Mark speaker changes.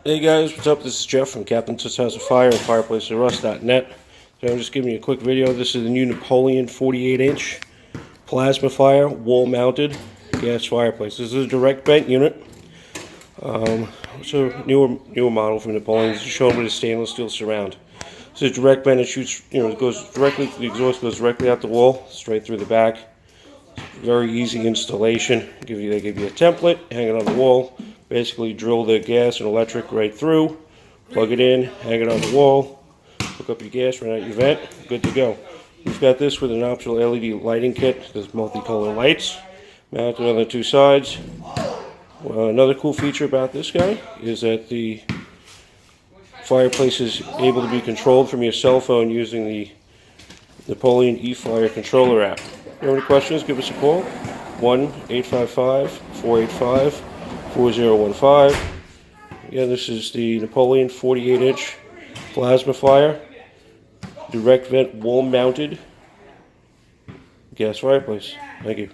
Speaker 1: Hey guys, what's up? This is Jeff from Captain Toots House of Fire and Fireplace.net. So I'm just giving you a quick video. This is the new Napoleon 48-inch Plazmafire wall-mounted gas fireplace. This is a direct vent unit. It's a newer model from Napoleon. It's shown with a stainless steel surround. It's a direct vent. It shoots, it goes directly. The exhaust goes directly out the wall, straight through the back. Very easy installation. They give you a template, hang it on the wall. Basically drill the gas and electric right through, plug it in, hang it on the wall, hook up your gas, run out your vent, good to go. We've got this with an optional LED lighting kit. There's multicolor lights mounted on the two sides. Another cool feature about this guy is that the fireplace is able to be controlled from your cell phone using the Napoleon eFire controller app. If you have any questions, give us a call, 1-855-485-4015. Again, this is the Napoleon 48-inch Plazmafire direct vent wall-mounted gas fireplace. Thank you.